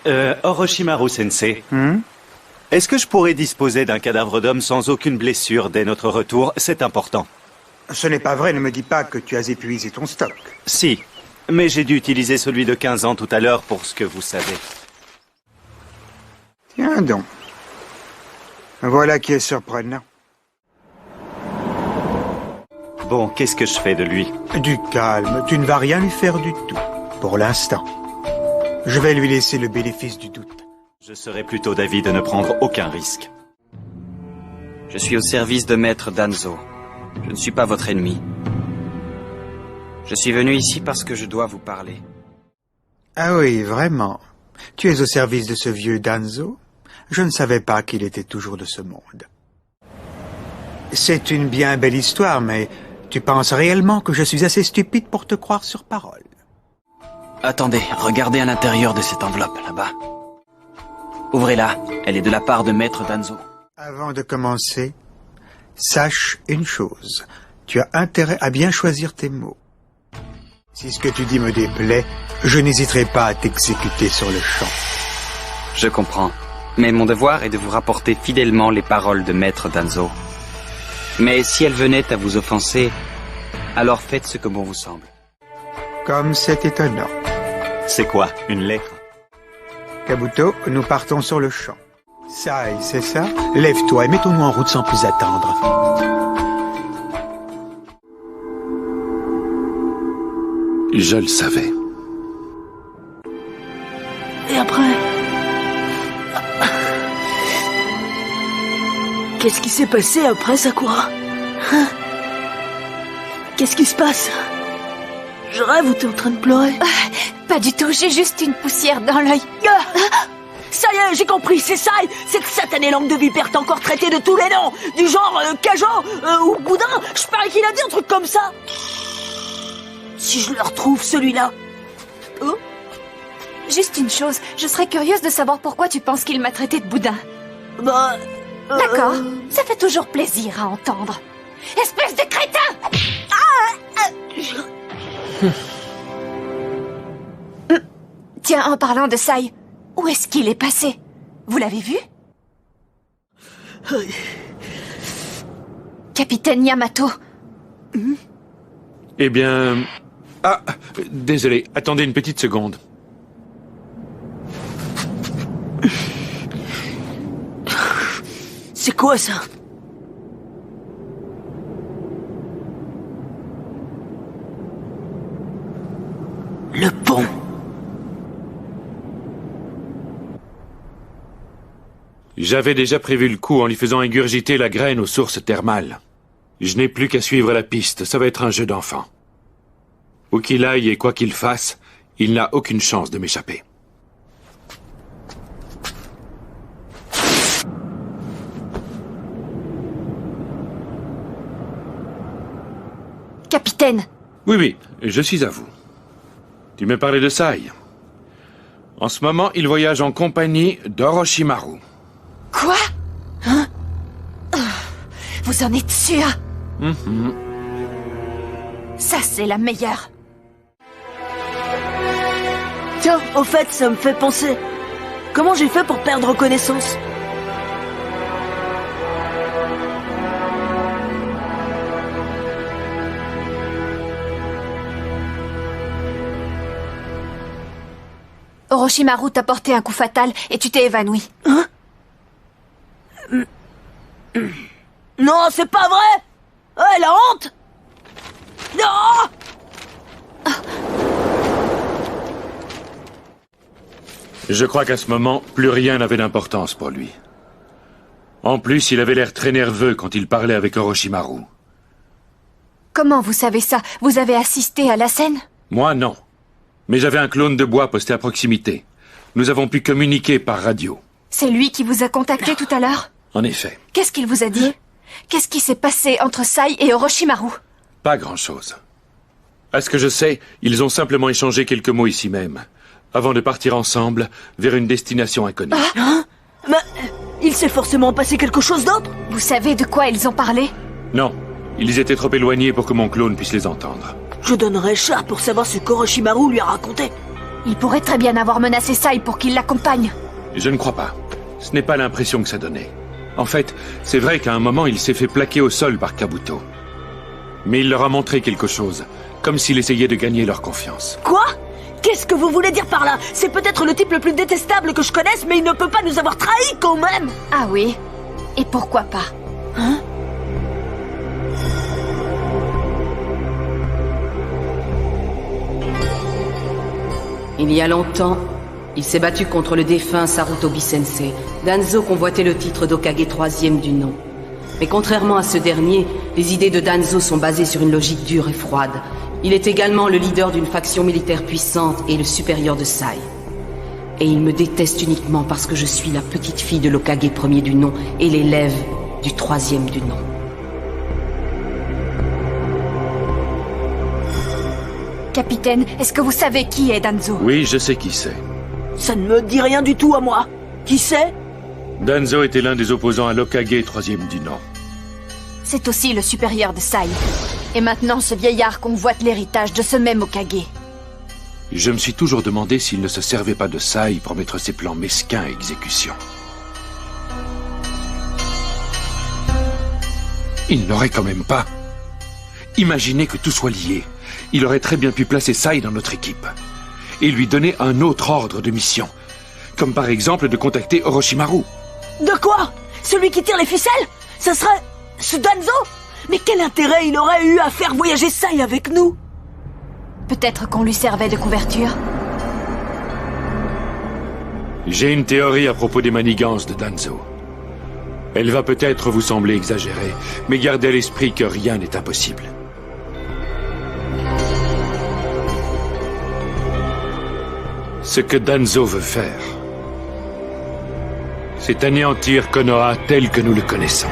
Orochimaru-sensei, est-ce que je pourrais disposer d'un cadavre d'homme sans aucune blessure dès notre retour? C'est important. Ce n'est pas vrai, ne me dis pas que tu as épuisé ton stock. Si, mais j'ai dû utiliser celui de 15 ans tout à l'heure pour ce que vous savez. Tiens donc. Voilà qui est surprenant. Bon, qu'est-ce que je fais de lui? Du calme, tu ne vas rien lui faire du tout, pour l'instant. Je vais lui laisser le bénéfice du doute. Je serais plutôt d'avis de ne prendre aucun risque. Je suis au service de Maître Danzo. Je ne suis pas votre ennemi. Je suis venu ici parce que je dois vous parler. Ah oui, vraiment. Tu es au service de ce vieux Danzo? Je ne savais pas qu'il était toujours de ce monde. C'est une bien belle histoire, mais tu penses réellement que je suis assez stupide pour te croire sur parole? Attendez, regardez à l'intérieur de cette enveloppe, là-bas. Ouvrez-la, elle est de la part de Maître Danzo. Avant de commencer, sache une chose. Tu as intérêt à bien choisir tes mots. Si ce que tu dis me déplaît, je n'hésiterai pas à t'exécuter sur le champ. Je comprends, mais mon devoir est de vous rapporter fidèlement les paroles de Maître Danzo. Mais si elles venaient à vous offenser, alors faites ce que bon vous semble. Comme c'est étonnant. C'est quoi, une lettre? Kabuto, nous partons sur le champ. Sai, c'est ça? Lève-toi et mettons-nous en route sans plus attendre. Je le savais. Et après? Qu'est-ce qui s'est passé après, Sakura? Hein? Qu'est-ce qui se passe? Je rêve ou t'es en train de pleurer? Pas du tout, j'ai juste une poussière dans l'œil. Ça y est, j'ai compris, c'est ça. Cette satanée langue de vipère t'a encore traité de tous les noms. Du genre Kajo ou Boudin. Je parie qu'il a dit un truc comme ça. Si je le retrouve, celui-là. Oh? Juste une chose, je serais curieuse de savoir pourquoi tu penses qu'il m'a traité de boudin. Bah... D'accord, ça fait toujours plaisir à entendre. Espèce de crétin! Tiens, en parlant de Sai, où est-ce qu'il est passé? Vous l'avez vu? Capitaine Yamato. Eh bien... Ah, désolé, attendez une petite seconde. C'est quoi ça? Le pont. J'avais déjà prévu le coup en lui faisant ingurgiter la graine aux sources thermales. Je n'ai plus qu'à suivre la piste, ça va être un jeu d'enfant. Où qu'il aille et quoi qu'il fasse, il n'a aucune chance de m'échapper. Capitaine. Oui, je suis à vous. Tu me parlais de Sai. En ce moment, il voyage en compagnie d'Orochimaru. Quoi? Hein? Vous en êtes sûr? Ça, c'est la meilleure. Tiens, au fait, ça me fait penser. Comment j'ai fait pour perdre connaissance? Orochimaru t'a porté un coup fatal et tu t'es évanoui. Hein? Non, c'est pas vrai! Oh, la honte! Non! Je crois qu'à ce moment, plus rien n'avait d'importance pour lui. En plus, il avait l'air très nerveux quand il parlait avec Orochimaru. Comment vous savez ça? Vous avez assisté à la scène? Moi, non. Mais j'avais un clone de bois posté à proximité. Nous avons pu communiquer par radio. C'est lui qui vous a contacté tout à l'heure? En effet. Qu'est-ce qu'il vous a dit? Qu'est-ce qui s'est passé entre Sai et Orochimaru? Pas grand-chose. À ce que je sais, ils ont simplement échangé quelques mots ici même, avant de partir ensemble vers une destination inconnue. Hein? Mais il s'est forcément passé quelque chose d'autre? Vous savez de quoi ils ont parlé? Non, ils étaient trop éloignés pour que mon clone puisse les entendre. Je donnerais cher pour savoir ce qu'Orochimaru lui a raconté. Il pourrait très bien avoir menacé Sai pour qu'il l'accompagne. Je ne crois pas. Ce n'est pas l'impression que ça donnait. En fait, c'est vrai qu'à un moment, il s'est fait plaquer au sol par Kabuto. Mais il leur a montré quelque chose, comme s'il essayait de gagner leur confiance. Quoi? Qu'est-ce que vous voulez dire par là? C'est peut-être le type le plus détestable que je connaisse, mais il ne peut pas nous avoir trahis quand même! Ah oui? Et pourquoi pas? Hein? Il y a longtemps, il s'est battu contre le défunt Sarutobi Sensei. Danzo convoitait le titre d'Hokage 3e du nom. Mais contrairement à ce dernier, les idées de Danzo sont basées sur une logique dure et froide. Il est également le leader d'une faction militaire puissante et le supérieur de Sai. Et il me déteste uniquement parce que je suis la petite fille de l'Hokage 1er du nom et l'élève du 3e du nom. Capitaine, est-ce que vous savez qui est Danzo? Oui, je sais qui c'est. Ça ne me dit rien du tout à moi. Qui c'est? Danzo était l'un des opposants à l'Hokage 3e du nom. C'est aussi le supérieur de Sai. Et maintenant, ce vieillard convoite l'héritage de ce même Hokage. Je me suis toujours demandé s'il ne se servait pas de Sai pour mettre ses plans mesquins à exécution. Il n'aurait quand même pas. Imaginez que tout soit lié. Il aurait très bien pu placer Sai dans notre équipe. Et lui donner un autre ordre de mission. Comme par exemple de contacter Orochimaru. De quoi? Celui qui tire les ficelles? Ce serait... ce Danzo? Mais quel intérêt il aurait eu à faire voyager Sai avec nous? Peut-être qu'on lui servait de couverture. J'ai une théorie à propos des manigances de Danzo. Elle va peut-être vous sembler exagérée, mais gardez à l'esprit que rien n'est impossible. Ce que Danzo veut faire, c'est anéantir Konoha tel que nous le connaissons.